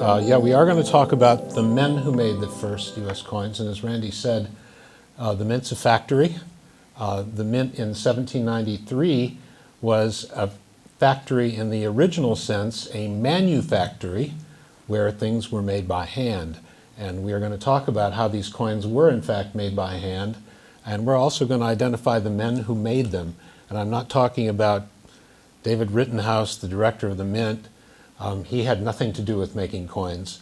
Yeah, we are going to talk about the men who made the first U.S. coins, and as Randy said, the mint's a factory. The mint in 1793 was a factory in the original sense, a manufactory, where things were made by hand. And we are going to talk about how these coins were in fact made by hand, and we're also going to identify the men who made them. And I'm not talking about David Rittenhouse, the director of the mint. He had nothing to do with making coins.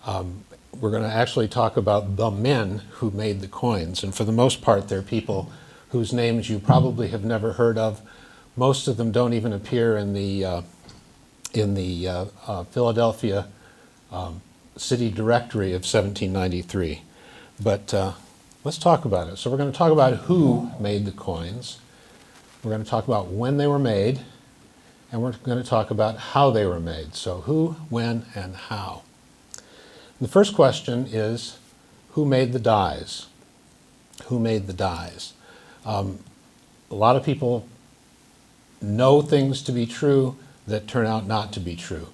We're going to actually talk about the men who made the coins, and for the most part they're people whose names you probably have never heard of. Most of them don't even appear in the Philadelphia City Directory of 1793. But let's talk about it. So we're going to talk about who made the coins. We're going to talk about when they were made, and we're going to talk about how they were made. So who, when, and how. The first question is, who made the dies? Who made the dies? A lot of people know things to be true that turn out not to be true.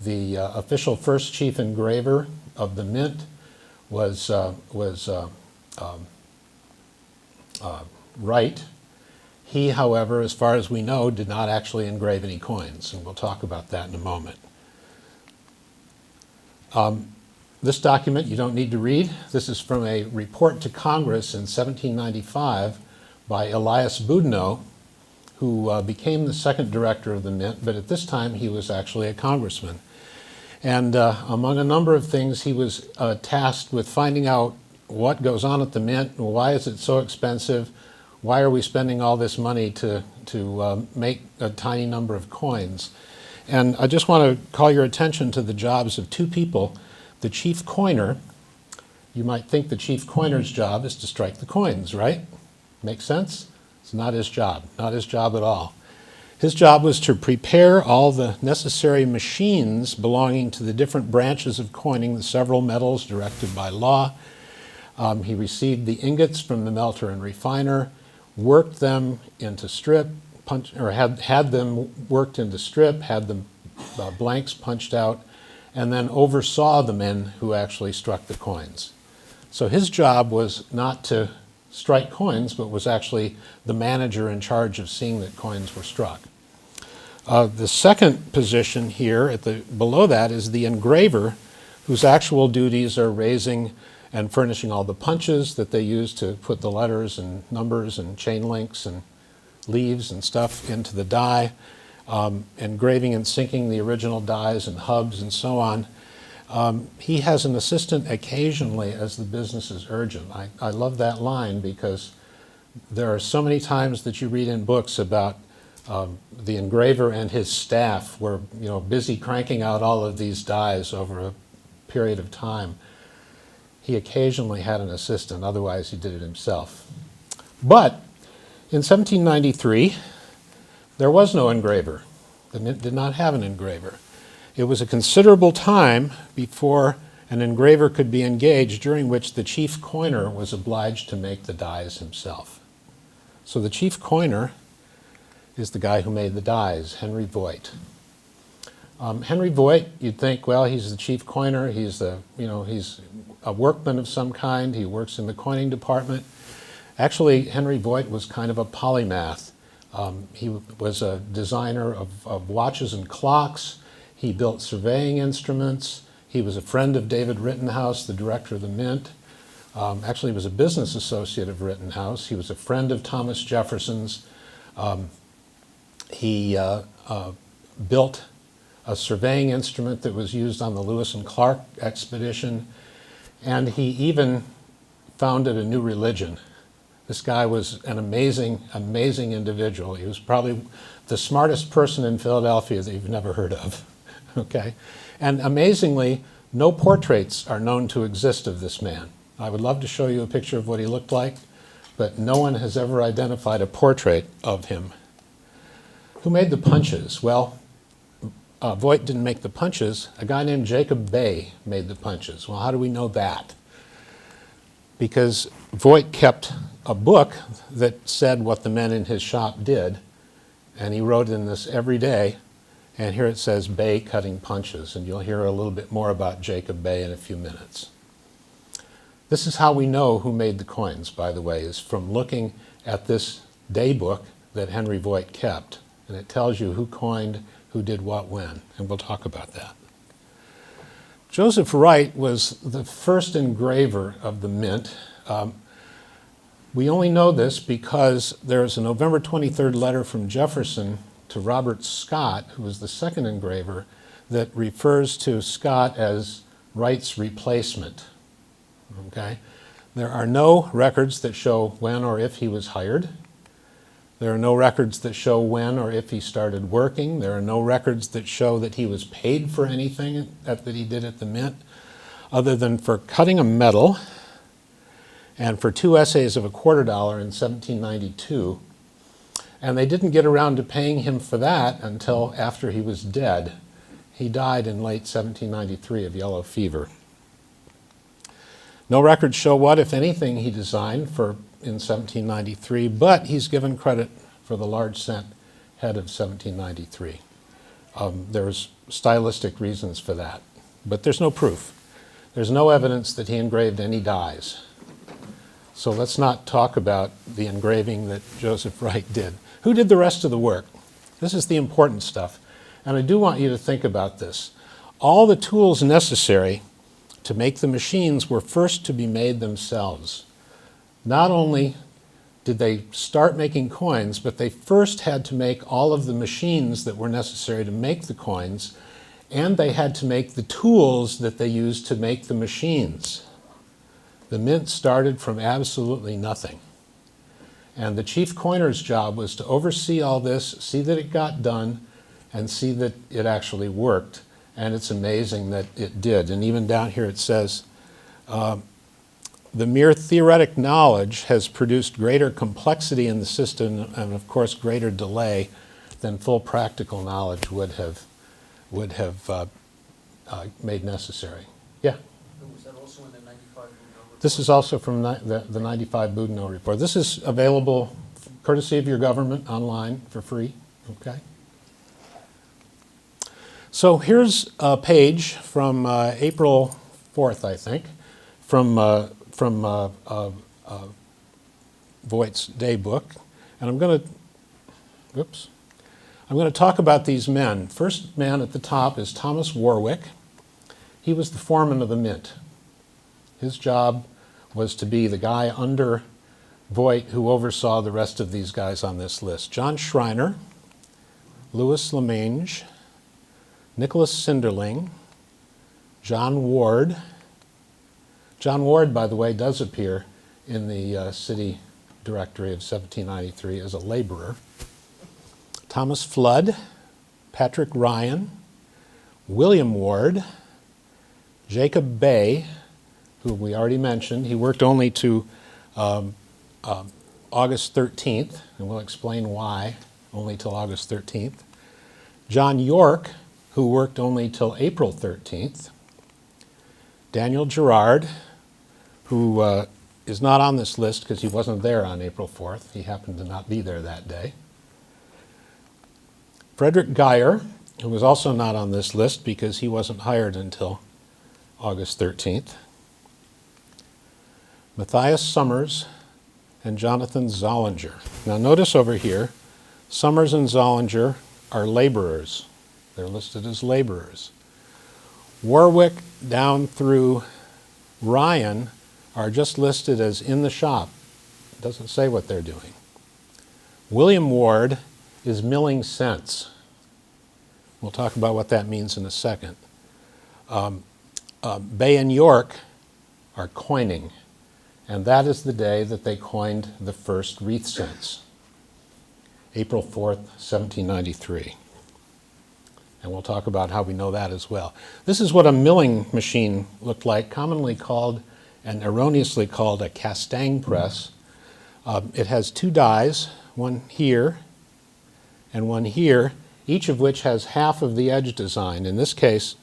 The official first chief engraver of the mint was Wright. He, however, as far as we know, did not actually engrave any coins, and we'll talk about that in a moment. This document you don't need to read. This is from a report to Congress in 1795 by Elias Boudinot, who became the second director of the mint, but at this time he was actually a congressman. And among a number of things, he was tasked with finding out what goes on at the mint, why is it so expensive, why are we spending all this money to make a tiny number of coins. And I just want to call your attention to the jobs of two people. The chief coiner, you might think the chief coiner's job is to strike the coins, right? Makes sense? It's not his job at all. His job was to prepare all the necessary machines belonging to the different branches of coining, the several metals directed by law. He received the ingots from the melter and refiner, worked them into strip, had them worked into strip, had the blanks punched out, and then oversaw the men who actually struck the coins. So his job was not to strike coins, but was actually the manager in charge of seeing that coins were struck. The second position here, below that, is the engraver, whose actual duties are raising and furnishing all the punches that they use to put the letters and numbers and chain links and leaves and stuff into the die, engraving and sinking the original dies and hubs and so on. He has an assistant occasionally as the business is urgent. I love that line because there are so many times that you read in books about the engraver and his staff were busy cranking out all of these dies over a period of time. He occasionally had an assistant, otherwise he did it himself. But in 1793, there was no engraver. The mint did not have an engraver. It was a considerable time before an engraver could be engaged, during which the chief coiner was obliged to make the dies himself. So the chief coiner is the guy who made the dies, Henry Voigt. Henry Voigt, you'd think, well, he's the chief coiner, he's a workman of some kind, he works in the coining department. Actually, Henry Voigt was kind of a polymath. He was a designer of watches and clocks. He built surveying instruments. He was a friend of David Rittenhouse, the director of the mint. Actually, he was a business associate of Rittenhouse. He was a friend of Thomas Jefferson's. He built a surveying instrument that was used on the Lewis and Clark expedition, and he even founded a new religion. This guy was an amazing, amazing individual. He was probably the smartest person in Philadelphia that you've never heard of, okay? And amazingly, no portraits are known to exist of this man. I would love to show you a picture of what he looked like, but no one has ever identified a portrait of him. Who made the punches? Well, Voight didn't make the punches. A guy named Jacob Bay made the punches. Well, how do we know that? Because Voight kept a book that said what the men in his shop did, and he wrote in this every day, And here it says Bay cutting punches, and you'll hear a little bit more about Jacob Bay in a few minutes. This is how we know who made the coins, by the way, is from looking at this daybook that Henry Voigt kept. And it tells you who coined, who did what when, and we'll talk about that. Joseph Wright was the first engraver of the mint. We only know this because there's a November 23rd letter from Jefferson to Robert Scott, who was the second engraver, that refers to Scott as Wright's replacement. Okay? There are no records that show when or if he was hired. There are no records that show when or if he started working. There are no records that show that he was paid for anything that he did at the mint, other than for cutting a medal and for 2 essays of $0.25 in 1792. And they didn't get around to paying him for that until after he was dead. He died in late 1793 of yellow fever. No records show what, if anything, he designed in 1793, but he's given credit for the large cent head of 1793. There's stylistic reasons for that, but there's no proof. There's no evidence that he engraved any dies. So let's not talk about the engraving that Joseph Wright did. Who did the rest of the work? This is the important stuff, and I do want you to think about this. All the tools necessary to make the machines were first to be made themselves. Not only did they start making coins, but they first had to make all of the machines that were necessary to make the coins, and they had to make the tools that they used to make the machines. The mint started from absolutely nothing. And the chief coiner's job was to oversee all this, see that it got done, and see that it actually worked. And it's amazing that it did. And even down here it says, the mere theoretic knowledge has produced greater complexity in the system and, of course, greater delay than full practical knowledge would have made necessary. Yeah? Was that also in the 95 report? This is also from the 95 Boudinot report. This is available courtesy of your government online for free. Okay? So here's a page from April 4th, I think, from Voight's daybook, and I'm going to talk about these men. First man at the top is Thomas Warwick. He was the foreman of the mint. His job was to be the guy under Voight who oversaw the rest of these guys on this list. John Schreiner, Louis Lemange, Nicholas Cinderling, John Ward. John Ward, by the way, does appear in the city directory of 1793 as a laborer. Thomas Flood, Patrick Ryan, William Ward, Jacob Bay, who we already mentioned. He worked only to August 13th, and we'll explain why, only till August 13th. John York, who worked only till April 13th. Daniel Gerard, who is not on this list because he wasn't there on April 4th. He happened to not be there that day. Frederick Geyer, who was also not on this list because he wasn't hired until August 13th. Matthias Summers and Jonathan Zollinger. Now notice over here, Summers and Zollinger are laborers. They're listed as laborers. Warwick down through Ryan are just listed as in the shop. It doesn't say what they're doing. William Ward is milling cents. We'll talk about what that means in a second. Bay and York are coining, and that is the day that they coined the first Wreath Cents, April 4th, 1793. And we'll talk about how we know that as well. This is what a milling machine looked like, commonly called and erroneously called a castang press. It has two dies, one here and one here, each of which has half of the edge design. In this case,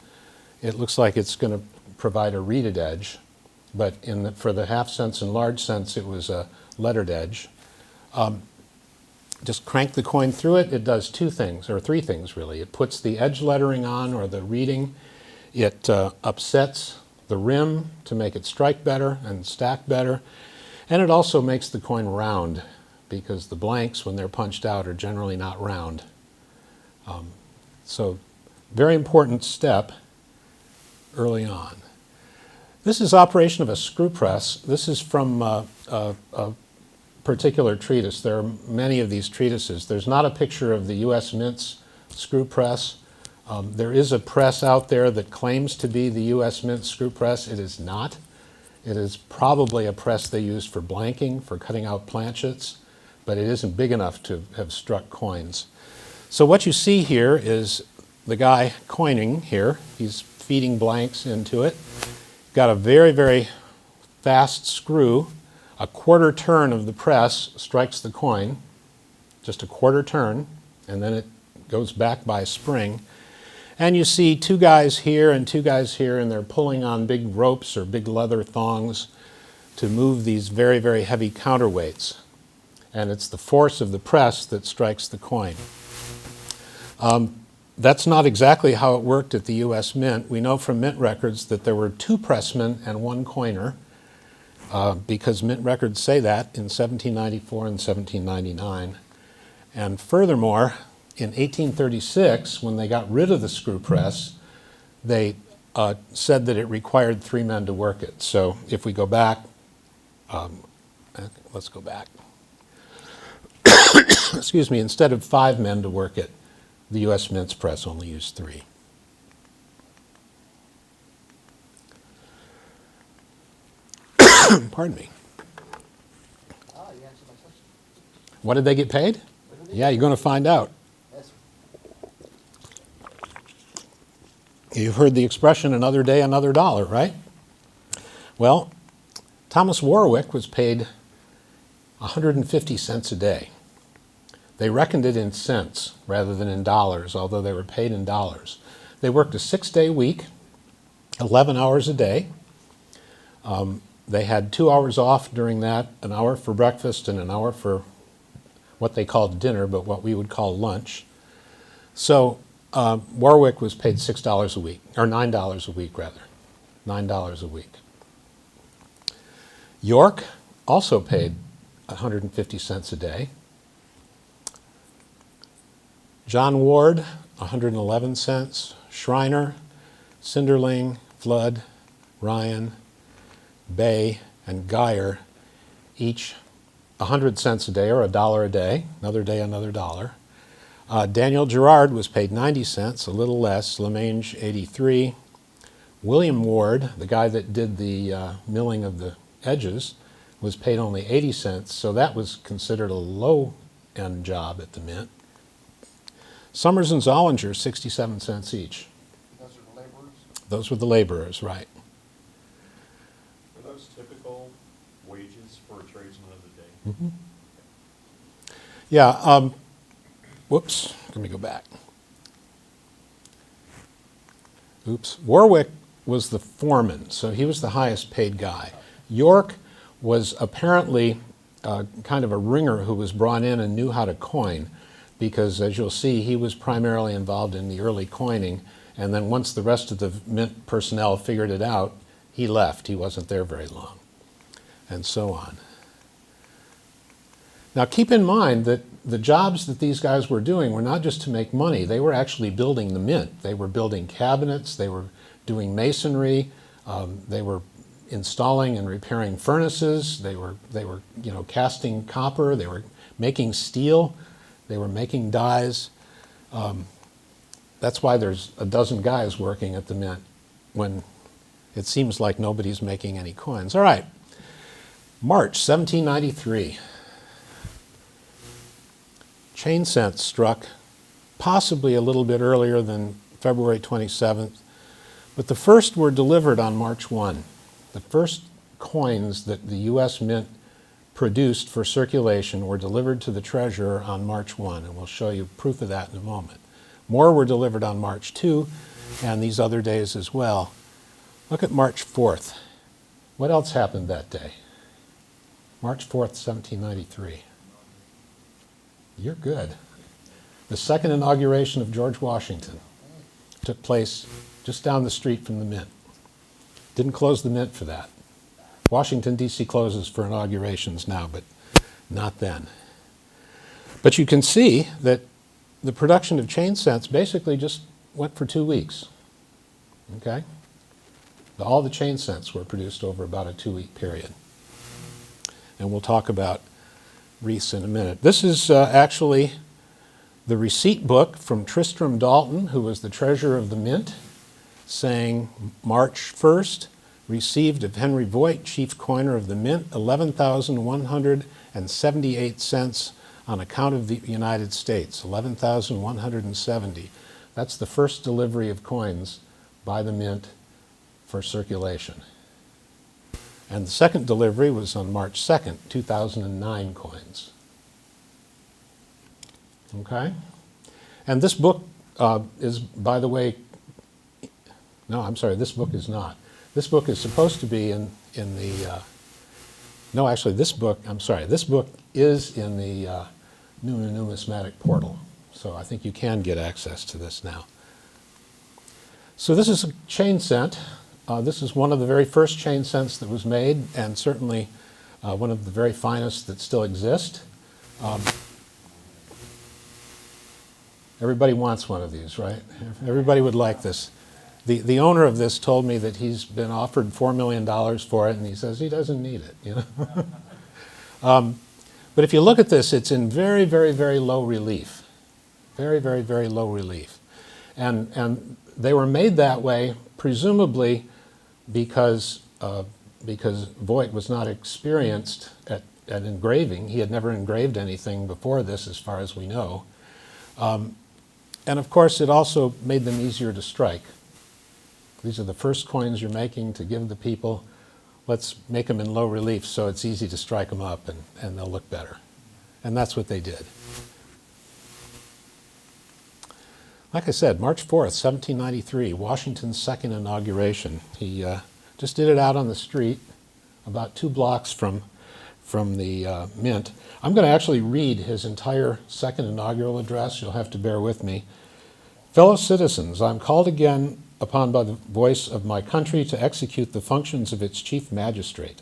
it looks like it's going to provide a reeded edge, but for the half cents and large cents, it was a lettered edge. just crank the coin through it. It does two things, or three things really. It puts the edge lettering on, or the reading. It upsets the rim to make it strike better and stack better. And it also makes the coin round, because the blanks, when they're punched out, are generally not round. So very important step early on. This is operation of a screw press. This is from a particular treatise. There are many of these treatises. There's not a picture of the U.S. Mint's screw press. There is a press out there that claims to be the U.S. Mint screw press. It is not. It is probably a press they used for blanking, for cutting out planchets, but it isn't big enough to have struck coins. So what you see here is the guy coining here. He's feeding blanks into it. Got a very, very fast screw. A quarter turn of the press strikes the coin, just a quarter turn, and then it goes back by spring. And you see two guys here and two guys here, and they're pulling on big ropes or big leather thongs to move these very, very heavy counterweights. And it's the force of the press that strikes the coin. That's not exactly how it worked at the U.S. Mint. We know from Mint records that there were two pressmen and one coiner, because Mint records say that in 1794 and 1799. And furthermore, in 1836, when they got rid of the screw press, they said that it required 3 men to work it. So if we go back, let's go back. Excuse me, instead of 5 men to work it, the U.S. Mint's press only used 3. Pardon me. You answered my question. What did they get paid? Yeah, you're going to find out. Yes. You've heard the expression, another day, another dollar, right? Well, Thomas Warwick was paid 150 cents a day. They reckoned it in cents rather than in dollars, although they were paid in dollars. They worked a 6-day week, 11 hours a day. They had 2 hours off during that, an hour for breakfast and an hour for what they called dinner, but what we would call lunch. So Warwick was paid $6 a week, or $9 a week rather, $9 a week. York also paid 150 cents a day. John Ward, 111 cents. Schreiner, Cinderling, Flood, Ryan, Bay, and Geyer, each 100 cents a day, or $1 a day, another day, another dollar. Daniel Gerard was paid 90 cents, a little less. Lemange, 83. William Ward, the guy that did the milling of the edges, was paid only 80 cents, so that was considered a low-end job at the Mint. Summers and Zollinger, 67 cents each. Those are the laborers? Those were the laborers, right. Are those typical wages for a tradesman of the day? Mm-hmm. Yeah, whoops, let me go back. Oops. Warwick was the foreman, so he was the highest paid guy. York was apparently kind of a ringer who was brought in and knew how to coin, because as you'll see, he was primarily involved in the early coining, and then once the rest of the Mint personnel figured it out, he left. He wasn't there very long, and so on. Now keep in mind that the jobs that these guys were doing were not just to make money. They were actually building the Mint. They were building cabinets, they were doing masonry, they were installing and repairing furnaces, they were casting copper, they were making steel, they were making dyes. That's why there's a dozen guys working at the Mint when it seems like nobody's making any coins. All right, March 1793. Chain cents struck, possibly a little bit earlier than February 27th, but the first were delivered on March 1. The first coins that the U.S. Mint produced for circulation were delivered to the treasurer on March 1, and we'll show you proof of that in a moment. More were delivered on March 2, and these other days as well. Look at March 4th. What else happened that day? March 4th, 1793. You're good. The second inauguration of George Washington took place just down the street from the Mint. Didn't close the Mint for that. Washington, D.C. closes for inaugurations now, but not then. But you can see that the production of chain cents basically just went for 2 weeks. Okay? All the chain cents were produced over about a 2-week period. And we'll talk about wreaths in a minute. This is actually the receipt book from Tristram Dalton, who was the treasurer of the Mint, saying March 1st, received of Henry Voigt, chief coiner of the Mint, 11,178 cents on account of the United States, 11,170. That's the first delivery of coins by the Mint for circulation. And the second delivery was on March 2nd, 2009 coins. Okay? And this book is, by the way, no, I'm sorry, this book is not. This book is supposed to be in the, no, actually this book, I'm sorry, this book is in the new numismatic portal. So I think you can get access to this now. So this is a chain cent. This is one of the very first chain cents that was made, and certainly one of the very finest that still exist. Everybody wants one of these, right? Everybody would like this. The owner of this told me that he's been offered $4 million for it, and he says he doesn't need it. You know? But if you look at this, it's in very, very, very low relief. Very, very, very low relief. And they were made that way, presumably because Voight was not experienced at engraving. He had never engraved anything before this, as far as we know. And of course, it also made them easier to strike. These are the first coins you're making to give the people. Let's make them in low relief so it's easy to strike them up and they'll look better. And that's what they did. Like I said, March 4th, 1793, Washington's second inauguration. He just did it out on the street, about 2 blocks from the Mint. I'm going to actually read his entire second inaugural address. You'll have to bear with me. Fellow citizens, I'm called again upon by the voice of my country to execute the functions of its chief magistrate.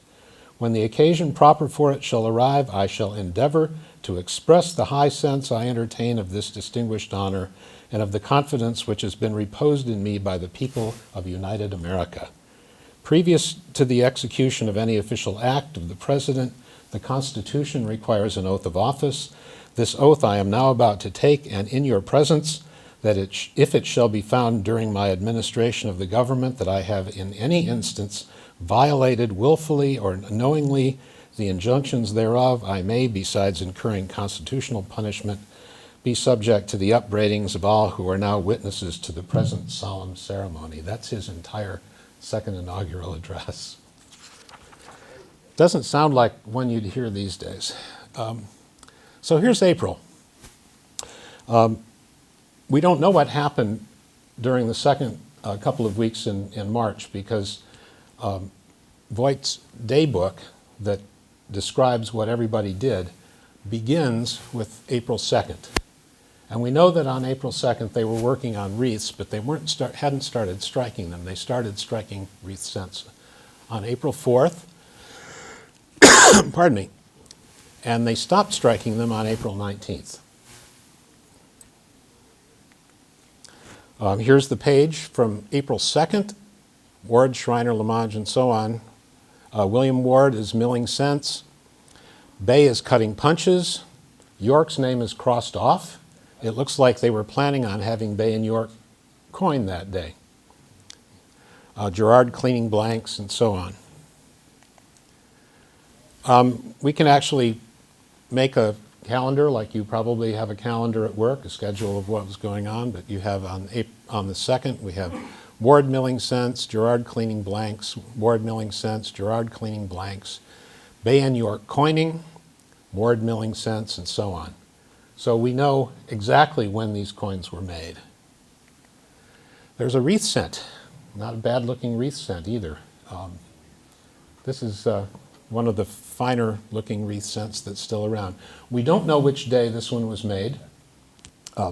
When the occasion proper for it shall arrive, I shall endeavor to express the high sense I entertain of this distinguished honor and of the confidence which has been reposed in me by the people of United America. Previous to the execution of any official act of the President, the Constitution requires an oath of office. This oath I am now about to take, and in your presence, that if it shall be found during my administration of the government that I have in any instance violated willfully or knowingly the injunctions thereof, I may, besides incurring constitutional punishment, be subject to the upbraidings of all who are now witnesses to the present solemn ceremony. That's his entire second inaugural address. Doesn't sound like one you'd hear these days. So here's April. We don't know what happened during the second couple of weeks in March, because Voight's daybook that describes what everybody did begins with April 2nd. And we know that on April 2nd they were working on wreaths, but they hadn't started striking them. They started striking Wreath Cents on April 4th, pardon me, and they stopped striking them on April 19th. Here's the page from April 2nd, Ward, Schreiner, Lamage, and so on. William Ward is milling cents. Bay is cutting punches. York's name is crossed off. It looks like they were planning on having Bay and York coin that day. Gerard cleaning blanks, and so on. We can actually make a calendar, like you probably have a calendar at work, a schedule of what was going on, but you have on the 2nd, we have Ward milling cents, Gerard cleaning blanks, Ward milling cents, Gerard cleaning blanks, Bay and York coining, Ward milling cents, and so on. So we know exactly when these coins were made. There's a Wreath Cent, not a bad looking Wreath Cent either. This is one of the finer looking Wreath Cents that's still around. We don't know which day this one was made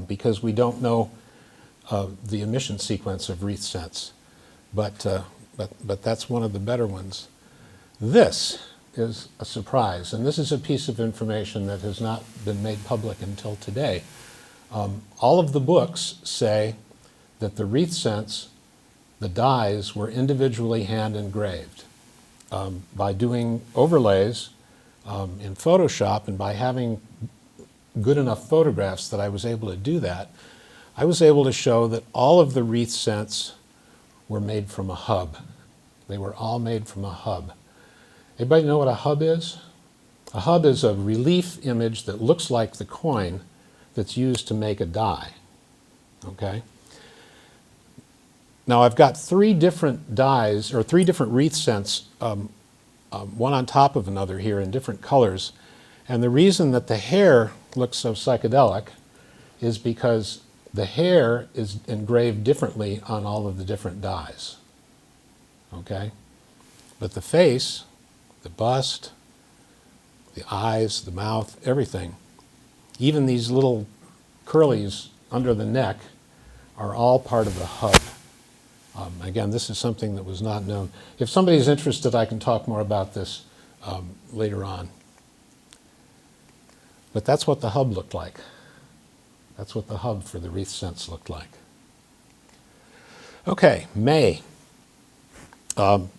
because we don't know the emission sequence of Wreath Cents, but that's one of the better ones. This is a surprise, and this is a piece of information that has not been made public until today. All of the books say that the Wreath Cents, the dies, were individually hand engraved. By doing overlays in Photoshop and by having good enough photographs that I was able to do that, I was able to show that all of the Wreath Cents were made from a hub. They were all made from a hub. Anybody know what a hub is? A hub is a relief image that looks like the coin that's used to make a die. Okay? Now I've got three different dies, or three different Wreath Cents, one on top of another here in different colors. And the reason that the hair looks so psychedelic is because the hair is engraved differently on all of the different dies. Okay? But the face, the bust, the eyes, the mouth, everything, even these little curlies under the neck are all part of the hub. Again, this is something that was not known. If somebody's interested, I can talk more about this later on. But that's what the hub looked like. That's what the hub for the Wreath Cents looked like. Okay, May. We'll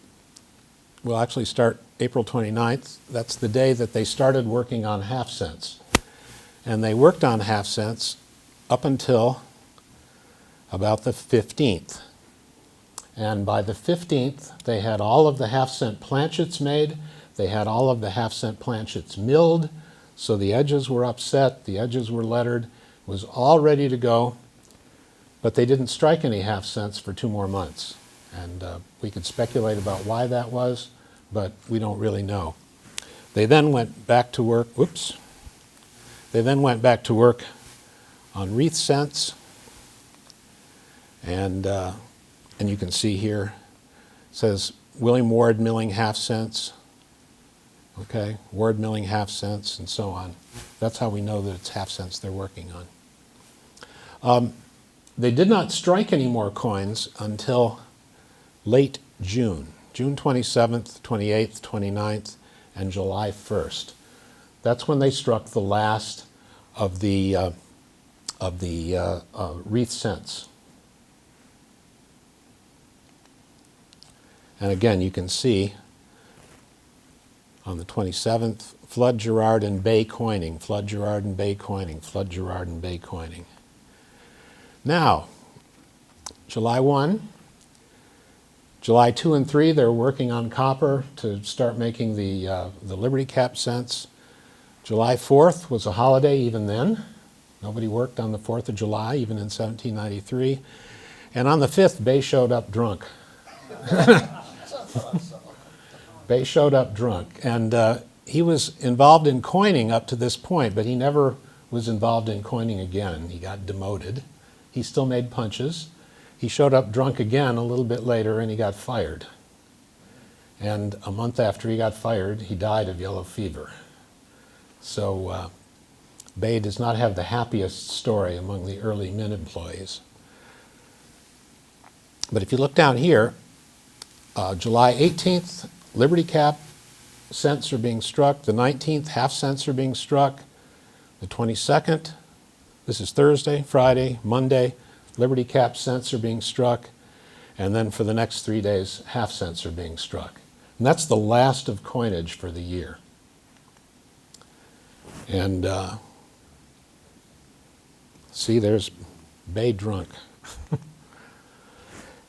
actually start April 29th. That's the day that they started working on half cents. And they worked on half cents up until about the 15th. And by the 15th, they had all of the half-cent planchets made. They had all of the half-cent planchets milled, so the edges were upset, the edges were lettered, it was all ready to go, but they didn't strike any half-cents for 2 more months. And we could speculate about why that was, but we don't really know. They then went back to work, They then went back to work on Wreath Cents, and you can see here, it says William Ward milling half cents, okay, Ward milling half cents, and so on. That's how we know that it's half cents they're working on. They did not strike any more coins until late June, June 27th, 28th, 29th, and July 1st. That's when they struck the last of the Wreath Cents. And again, you can see on the 27th, Flood, Gerard, and Bay coining, Flood, Gerard, and Bay coining, Flood, Gerard, and Bay coining. Now, July 1, July 2 and 3, they're working on copper to start making the Liberty Cap cents. July 4th was a holiday even then. Nobody worked on the 4th of July, even in 1793. And on the 5th, Bay showed up drunk. Bay showed up drunk, and he was involved in coining up to this point, but he never was involved in coining again. He got demoted. He still made punches. He showed up drunk again a little bit later, and he got fired. And a month after he got fired, he died of yellow fever. So Bay does not have the happiest story among the early mint employees. But if you look down here, July 18th, Liberty Cap cents are being struck. The 19th, half cents are being struck. The 22nd, this is Thursday, Friday, Monday, Liberty Cap cents are being struck. And then for the next 3 days, half cents are being struck. And that's the last of coinage for the year. And see, there's Bay drunk.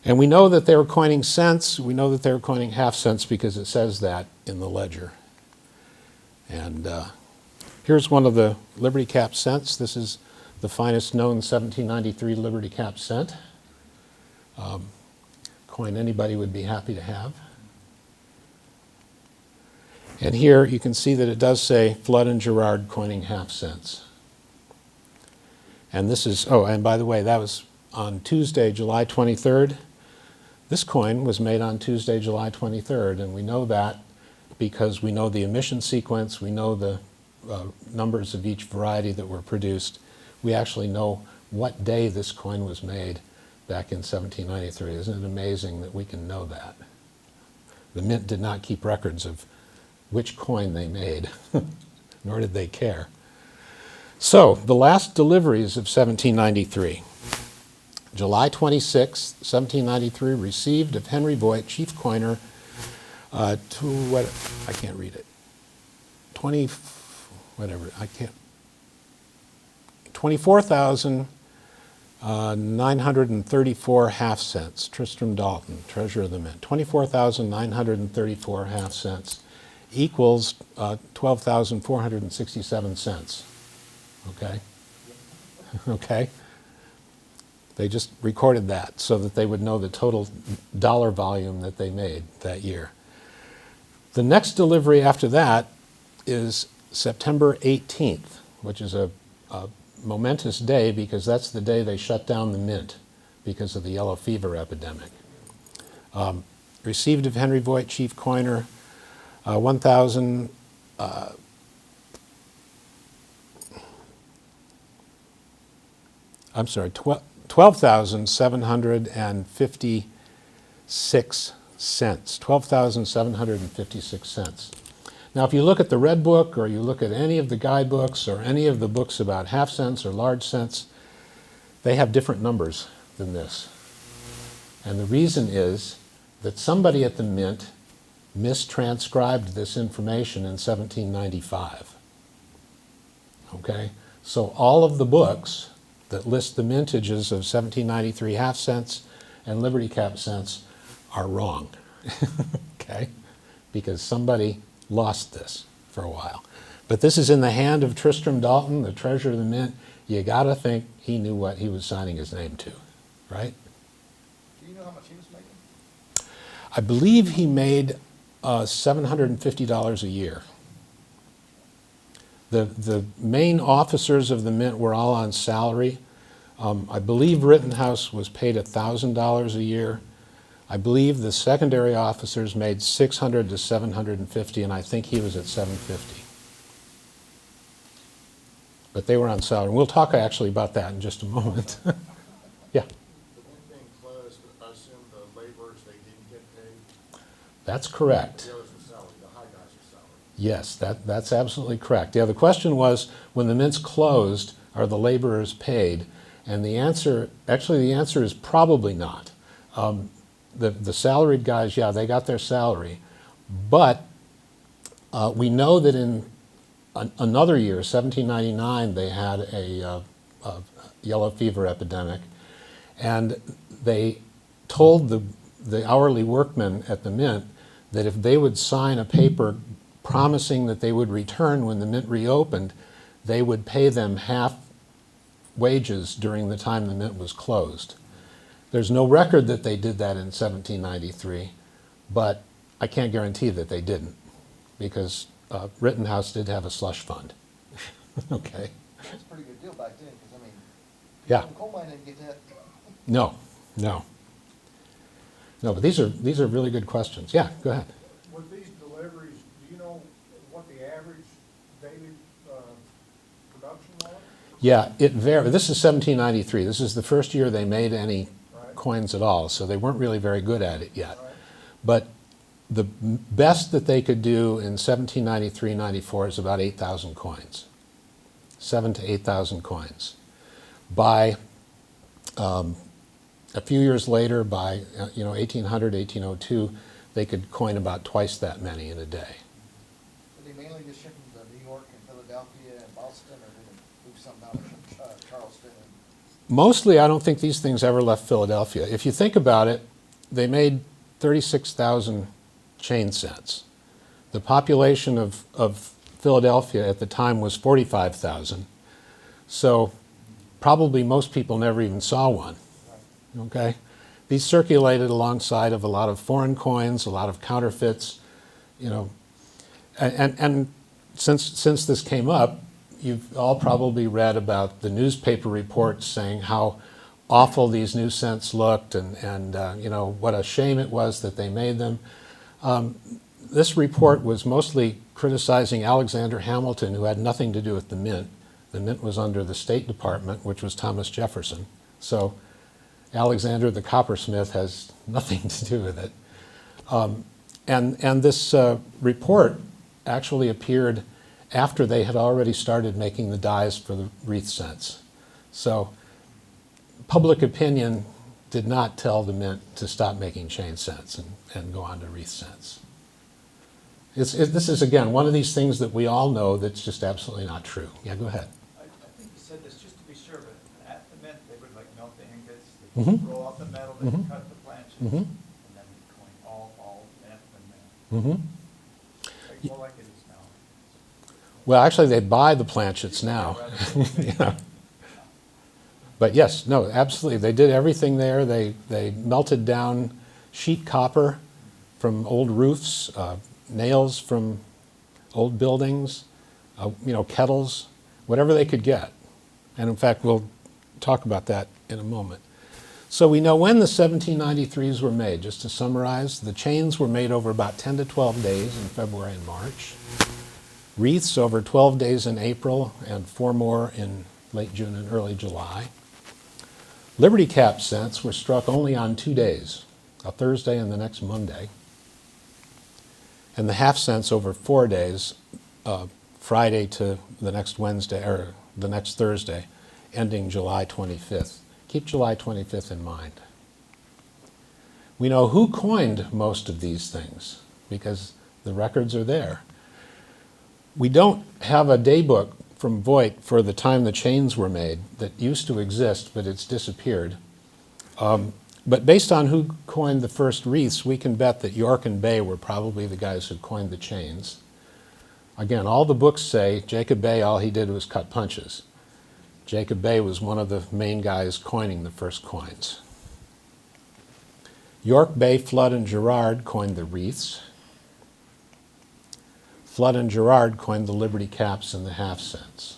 And we know that they were coining cents. We know that they were coining half cents because it says that in the ledger. And here's one of the Liberty Cap cents. This is the finest known 1793 Liberty Cap cent. Coin anybody would be happy to have. And here you can see that it does say Flood and Gerard coining half cents. And this is, oh, and by the way, that was on Tuesday, July 23rd. This coin was made on Tuesday, July 23rd, and we know that because we know the emission sequence, we know the numbers of each variety that were produced. We actually know what day this coin was made back in 1793. Isn't it amazing that we can know that? The mint did not keep records of which coin they made, nor did they care. So, the last deliveries of 1793. July 26, 1793, received of Henry Voigt, chief coiner, I can't read it, 24,934 half cents, Tristram Dalton, treasurer of the mint. 24,934 half cents equals 12,467 cents. Okay? Okay? They just recorded that so that they would know the total dollar volume that they made that year. The next delivery after that is September 18th, which is a momentous day because that's the day they shut down the mint because of the yellow fever epidemic. Received of Henry Voigt, chief coiner, 12,756 cents. 12,756 cents. Now, if you look at the Red Book, or you look at any of the guidebooks, or any of the books about half cents or large cents, they have different numbers than this. And the reason is that somebody at the mint mistranscribed this information in 1795. Okay? So all of the books that list the mintages of 1793 half cents and Liberty Cap cents are wrong. Okay? Because somebody lost this for a while. But this is in the hand of Tristram Dalton, the treasurer of the mint. You gotta think he knew what he was signing his name to, right? Do you know how much he was making? I believe he made $750 a year. The main officers of the mint were all on salary. I believe Rittenhouse was paid $1,000 a year. I believe the secondary officers made $600 to $750, and I think he was at $750. But they were on salary. We'll talk actually about that in just a moment. Yeah. The mint being closed, I assume the laborers, they didn't get paid. That's correct. The others were salary, the high guys were salary. Yes, that's absolutely correct. Yeah, the question was, when the mint's closed, are the laborers paid? And the answer is probably not. The salaried guys, yeah, they got their salary. But we know that in another year, 1799, they had a yellow fever epidemic. And they told the hourly workmen at the mint that if they would sign a paper promising that they would return when the mint reopened, they would pay them half wages during the time the mint was closed. There's no record that they did that in 1793, but I can't guarantee that they didn't, because Rittenhouse did have a slush fund. Okay. That's a pretty good deal back then, because, I mean, Yeah. people in coal mine didn't get that. No, but these are really good questions. Yeah, go ahead. With these deliveries, do you know what the average daily production was? Yeah, it varied. This is 1793. This is the first year they made any Right. coins at all, so they weren't really very good at it yet. Right. But the best that they could do in 1793-94 is about 8,000 coins. 7,000 to 8,000 coins. By a few years later, by 1800, 1802, they could coin about twice that many in a day. Did they mainly just ship them to New York and Philadelphia and Boston, or did they move some down to Charleston? Mostly, I don't think these things ever left Philadelphia. If you think about it, they made 36,000 chain cents. The population of Philadelphia at the time was 45,000. So probably most people never even saw one. Okay? These circulated alongside of a lot of foreign coins, a lot of counterfeits, and since this came up, you've all probably read about the newspaper reports saying how awful these new cents looked and what a shame it was that they made them. This report was mostly criticizing Alexander Hamilton, who had nothing to do with the mint. The mint was under the State Department, which was Thomas Jefferson. So Alexander the coppersmith has nothing to do with it. And this report actually appeared after they had already started making the dies for the Wreath Cents. So public opinion did not tell the mint to stop making chain cents and go on to Wreath Cents. This is, again, one of these things that we all know that's just absolutely not true. Yeah, go ahead. I think you said this just to be sure, but at the mint, they would like melt the ingots, Mhm. they roll off the metal, they Mhm. cut the planches, Mhm. and then coin all at the mint. Mm-hmm. Like, more like it is now. Well, actually, they buy the planchets now. Yeah. But yes, no, absolutely. They did everything there. They melted down sheet copper from old roofs, nails from old buildings, kettles, whatever they could get. And in fact, we'll talk about that in a moment. So we know when the 1793s were made. Just to summarize, the chains were made over about 10 to 12 days in February and March. Wreaths over 12 days in April and 4 more in late June and early July. Liberty cap cents were struck only on 2 days, a Thursday and the next Monday. And the half cents over 4 days, Friday to the next Wednesday, or the next Thursday, ending July 25th. Keep July 25th in mind. We know who coined most of these things because the records are there. We don't have a daybook from Voight for the time the chains were made that used to exist, but it's disappeared. But based on who coined the first wreaths, we can bet that York and Bay were probably the guys who coined the chains. Again, all the books say Jacob Bay, all he did was cut punches. Jacob Bay was one of the main guys coining the first coins. York, Bay, Flood, and Gerard coined the wreaths. Flood and Gerard coined the Liberty caps and the half cents.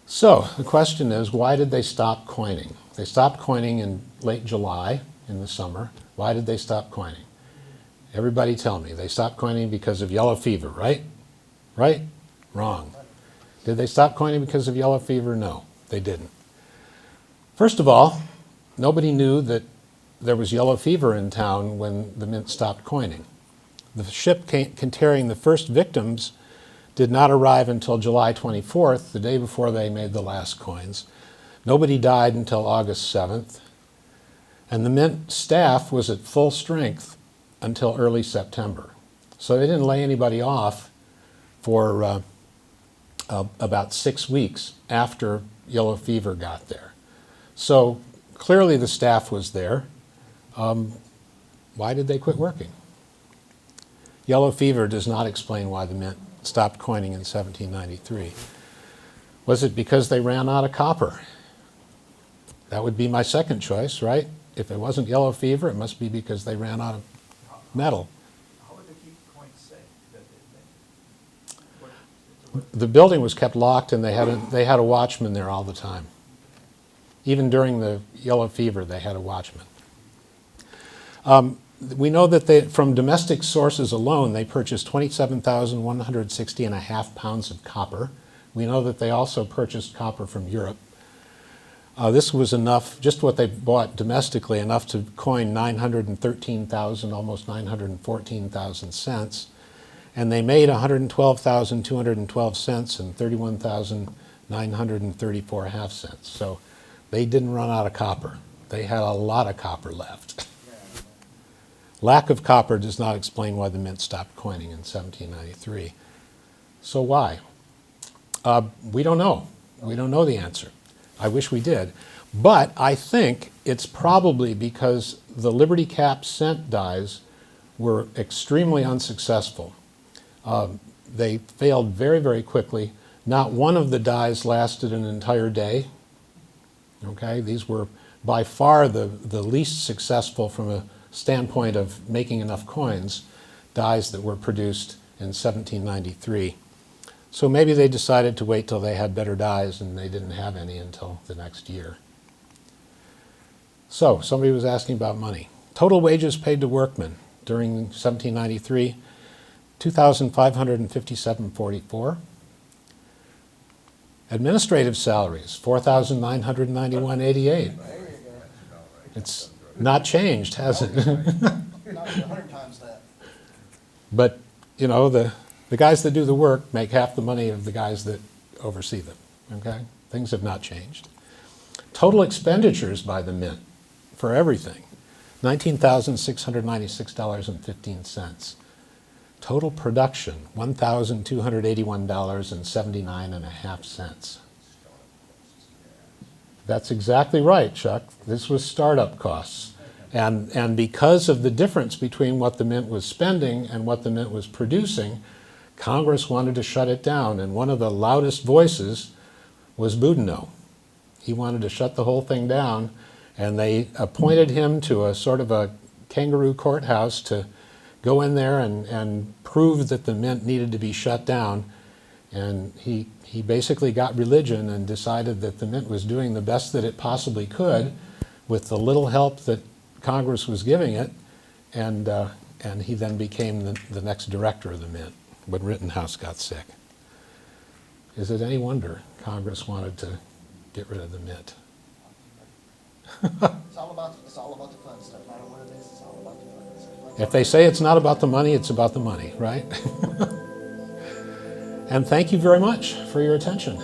So the question is, why did they stop coining? They stopped coining in late July in the summer. Why did they stop coining? Everybody tell me. They stopped coining because of yellow fever, right? Right? Wrong. Did they stop coining because of yellow fever? No, they didn't. First of all, nobody knew that there was yellow fever in town when the mint stopped coining. The ship carrying the first victims did not arrive until July 24th, the day before they made the last coins. Nobody died until August 7th. And the mint staff was at full strength until early September. So they didn't lay anybody off for about 6 weeks after yellow fever got there. So clearly the staff was there. Why did they quit working? Yellow fever does not explain why the mint stopped coining in 1793. Was it because they ran out of copper? That would be my second choice, right? If it wasn't yellow fever, it must be because they ran out of metal. How would they keep coins safe? What- The building was kept locked and they had a watchman there all the time. Even during the yellow fever, they had a watchman. We know that from domestic sources alone, they purchased 27,160.5 pounds of copper. We know that they also purchased copper from Europe. This was enough, just what they bought domestically, enough to coin 913,000, almost 914,000 cents. And they made 112,212 cents and 31,934 half cents. So they didn't run out of copper. They had a lot of copper left. Lack of copper does not explain why the mint stopped coining in 1793. So why? We don't know. We don't know the answer. I wish we did. But I think it's probably because the Liberty Cap cent dies were extremely unsuccessful. They failed very, very quickly. Not one of the dies lasted an entire day. Okay, these were by far the least successful from a standpoint of making enough coins, dies that were produced in 1793. So maybe they decided to wait till they had better dies and they didn't have any until the next year. So somebody was asking about money. Total wages paid to workmen. during 1793, $2,557.44. Administrative salaries, $4,991.88. There you go. It's not changed, has it? Not 100 times that. But, you know, the guys that do the work make half the money of the guys that oversee them, okay? Things have not changed. Total expenditures by the mint for everything, $19,696.15. Total production, $1,281.79.5. That's exactly right, Chuck. This was startup costs. And because of the difference between what the mint was spending and what the mint was producing, Congress wanted to shut it down. And one of the loudest voices was Boudinot. He wanted to shut the whole thing down, and they appointed him to a sort of a kangaroo courthouse to go in there and prove that the mint needed to be shut down. And he basically got religion and decided that the mint was doing the best that it possibly could with the little help that Congress was giving it, and he then became the next director of the mint when Rittenhouse got sick. Is it any wonder Congress wanted to get rid of the mint? It's all about the fun stuff. No matter what it is, it's all about the fun stuff. If they say it's not about the money, it's about the money, right? And thank you very much for your attention.